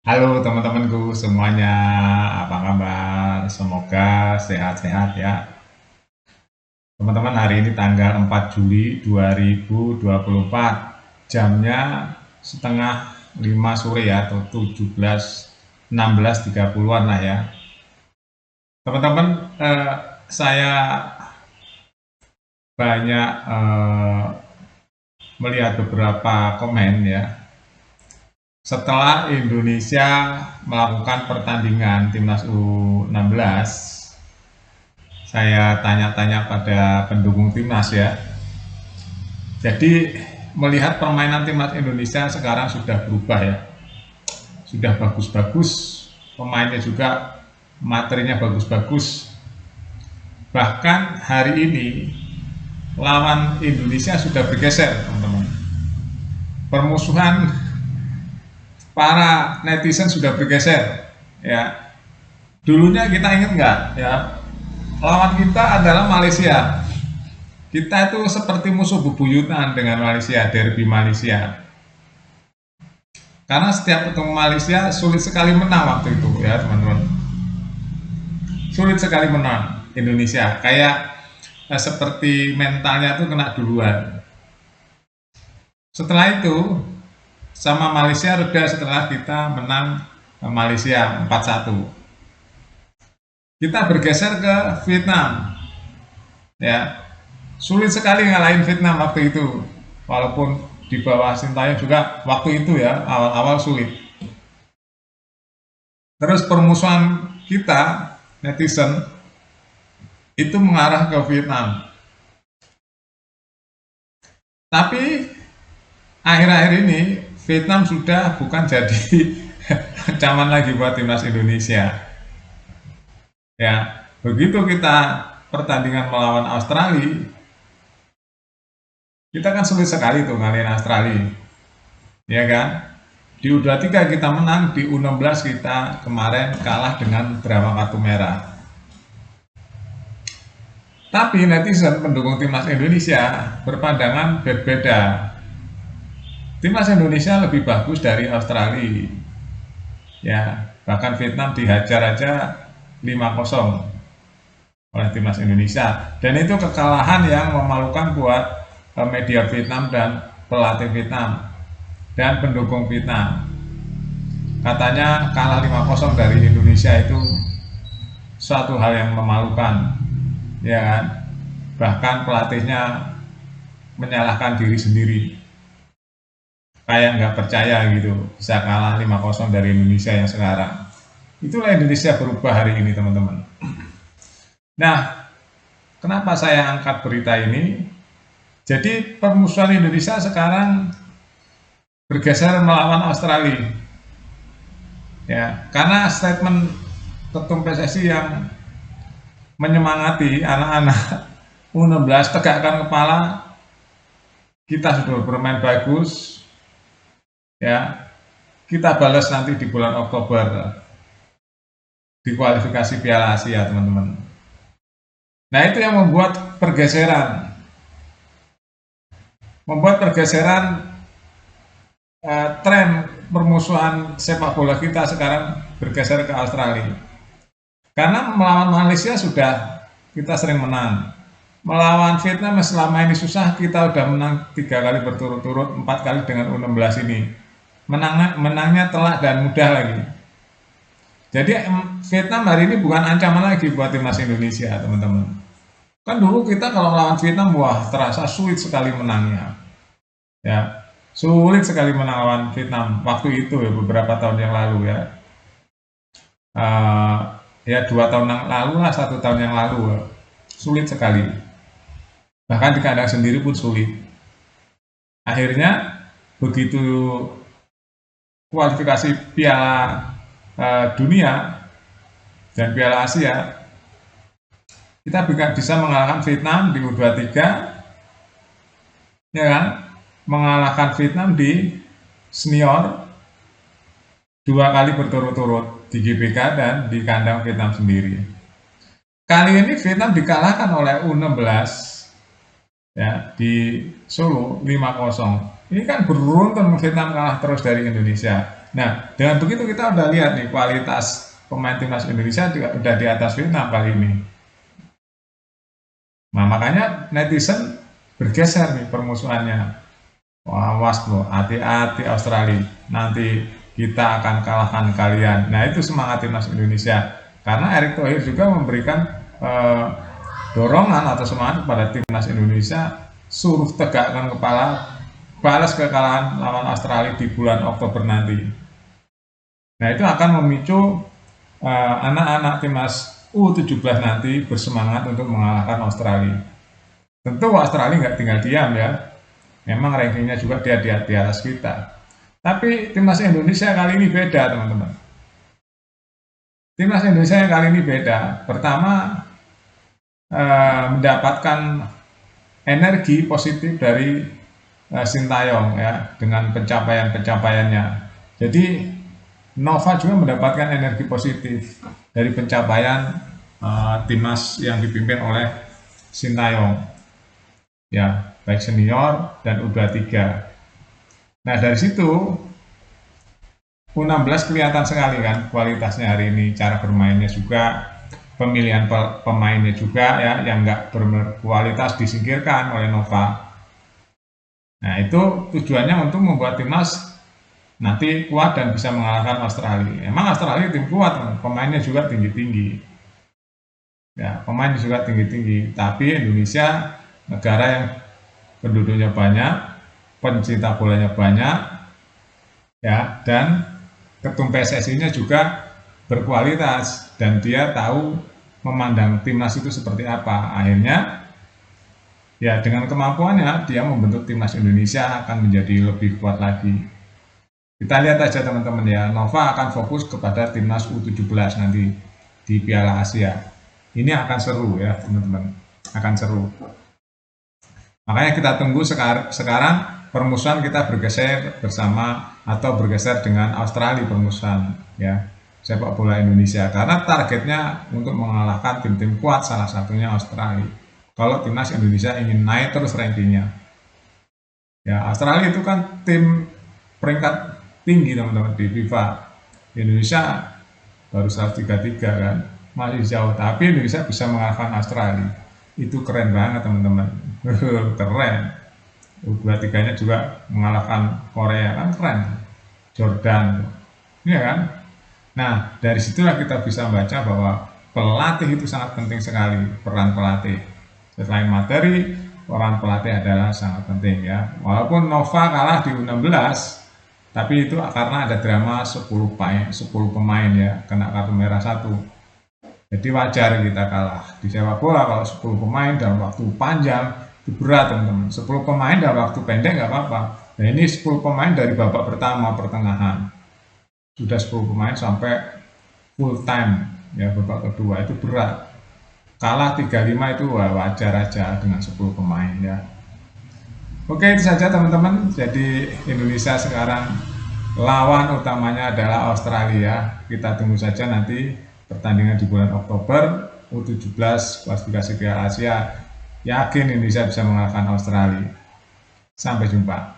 Halo teman-temanku semuanya, apa kabar? Semoga sehat-sehat ya. Teman-teman, hari ini tanggal 4 Juli 2024, jamnya setengah 5 sore ya, atau 16.30-an lah ya. Teman-teman, saya banyak melihat beberapa komen ya, setelah Indonesia melakukan pertandingan timnas U16. Saya tanya-tanya pada pendukung timnas ya. Jadi melihat permainan timnas Indonesia sekarang sudah berubah ya. Sudah bagus-bagus, pemainnya juga materinya bagus-bagus. Bahkan hari ini lawan Indonesia sudah bergeser, teman-teman. Permusuhan para netizen sudah bergeser ya. Dulunya kita ingat nggak ya, lawan kita adalah Malaysia. Kita itu seperti musuh bebuyutan dengan Malaysia, derby Malaysia. Karena setiap ketemu Malaysia sulit sekali menang waktu itu ya teman-teman. Sulit sekali menang Indonesia. Kayak seperti mentalnya tuh kena duluan. Setelah itu sama Malaysia reda setelah kita menang Malaysia 4-1. Kita bergeser ke Vietnam. Ya, sulit sekali ngalahin Vietnam waktu itu. Walaupun di bawah Sintayong juga waktu itu ya, awal-awal sulit. Terus permusuhan kita, netizen, itu mengarah ke Vietnam. Tapi akhir-akhir ini Vietnam sudah bukan jadi ancaman lagi buat timnas Indonesia. Ya, begitu kita pertandingan melawan Australia, kita kan sulit sekali tuh ngalahin Australia. Ya kan? Di U23 kita menang, di U16 kita kemarin kalah dengan berapa kartu merah. Tapi netizen pendukung timnas Indonesia berpandangan berbeda. Timnas Indonesia lebih bagus dari Australia. Ya, bahkan Vietnam dihajar aja 5-0 oleh timnas Indonesia. Dan itu kekalahan yang memalukan buat media Vietnam dan pelatih Vietnam dan pendukung Vietnam. Katanya kalah 5-0 dari Indonesia itu suatu hal yang memalukan, ya kan? Bahkan pelatihnya menyalahkan diri sendiri, kayak nggak percaya gitu bisa kalah 5-0 dari Indonesia yang sekarang. Itulah Indonesia berubah hari ini, teman-teman. Nah, kenapa saya angkat berita ini? Jadi permusuhan Indonesia sekarang bergeser melawan Australia. Ya, karena statement ketum PSSI yang menyemangati anak-anak U16 tegakkan kepala, kita sudah bermain bagus, ya kita balas nanti di bulan Oktober di kualifikasi Piala Asia, teman-teman. Nah, itu yang membuat pergeseran tren permusuhan sepak bola kita sekarang bergeser ke Australia. Karena melawan Malaysia sudah kita sering menang. Melawan Vietnam selama ini susah, kita udah menang 3 kali berturut-turut, 4 kali dengan U16 ini. Menangnya telak dan mudah lagi. Jadi Vietnam hari ini bukan ancaman lagi buat timnas Indonesia, teman-teman. Kan dulu kita kalau melawan Vietnam, wah terasa sulit sekali menangnya. Ya, sulit sekali melawan Vietnam waktu itu ya, beberapa tahun yang lalu ya. Ya 2 tahun yang lalu lah, 1 tahun yang lalu, sulit sekali. Bahkan di kandang sendiri pun sulit. Akhirnya begitu kualifikasi Piala Dunia dan Piala Asia, kita bisa mengalahkan Vietnam di U23, ya kan? Mengalahkan Vietnam di senior 2 kali berturut-turut di GBK dan di kandang Vietnam sendiri. Kali ini Vietnam dikalahkan oleh U16 ya di Solo 5-0. Ini kan beruntun Vietnam kalah terus dari Indonesia. Nah, dengan begitu kita udah lihat nih kualitas pemain timnas Indonesia juga udah di atas Vietnam kali ini. Nah, makanya netizen bergeser nih permusuhannya. Wah, awas loh, hati-hati Australia. Nanti kita akan kalahkan kalian. Nah, itu semangat timnas Indonesia. Karena Erick Thohir juga memberikan dorongan atau semangat kepada timnas Indonesia, suruh tegakkan kepala, balas kekalahan lawan Australia di bulan Oktober nanti. Nah, itu akan memicu anak-anak timnas U17 nanti bersemangat untuk mengalahkan Australia. Tentu Australia nggak tinggal diam ya, memang rankingnya juga dia di atas kita. Tapi timnas Indonesia kali ini beda teman-teman. Timnas Indonesia yang kali ini beda. Pertama, mendapatkan energi positif dari Sintayong ya dengan pencapaian-pencapaiannya. Jadi Nova juga mendapatkan energi positif dari pencapaian timnas yang dipimpin oleh Sintayong, ya baik senior dan U23. Nah dari situ U16 kelihatan sekali kan kualitasnya hari ini, cara bermainnya juga, pemilihan pemainnya juga ya yang nggak berkualitas disingkirkan oleh Nova. Nah itu tujuannya untuk membuat timnas nanti kuat dan bisa mengalahkan Australia. Emang Australia tim kuat, pemainnya juga tinggi-tinggi. Ya, pemainnya juga tinggi-tinggi. Tapi Indonesia negara yang penduduknya banyak, pencinta bolanya banyak, ya, dan ketum PSSI-nya juga berkualitas dan dia tahu memandang timnas itu seperti apa. Akhirnya, ya dengan kemampuannya dia membentuk timnas Indonesia akan menjadi lebih kuat lagi. Kita lihat aja teman-teman ya, Nova akan fokus kepada timnas U17 nanti di Piala Asia. Ini akan seru ya teman-teman, akan seru. Makanya kita tunggu sekarang permusuhan kita bergeser bersama atau bergeser dengan Australia permusuhan ya sepak bola Indonesia. Karena targetnya untuk mengalahkan tim-tim kuat, salah satunya Australia. Kalau timnas Indonesia ingin naik terus rankingnya. Ya Australia itu kan tim peringkat tinggi teman-teman di FIFA. Indonesia baru 133 kan, masih jauh, tapi Indonesia bisa mengalahkan Australia. Itu keren banget teman-teman. Keren. U23 nya juga mengalahkan Korea, kan keren. Jordan, iya kan. Nah dari situlah kita bisa membaca bahwa pelatih itu sangat penting sekali, peran pelatih. Selain materi, peran pelatih adalah sangat penting ya. Walaupun Nova kalah di U16, tapi itu karena ada drama 10 pemain ya, kena kartu merah 1. Jadi wajar kita kalah. Di sepak bola kalau 10 pemain dalam waktu panjang itu berat teman-teman. 10 pemain dalam waktu pendek nggak apa-apa. Nah ini 10 pemain dari babak pertama pertengahan. Sudah 10 pemain sampai full time ya babak kedua, itu berat. Kalah 3-5 itu wajar aja dengan 10 pemain ya. Oke, itu saja teman-teman. Jadi Indonesia sekarang lawan utamanya adalah Australia. Kita tunggu saja nanti pertandingan di bulan Oktober U17 kualifikasi Piala Asia. Yakin Indonesia bisa mengalahkan Australia. Sampai jumpa.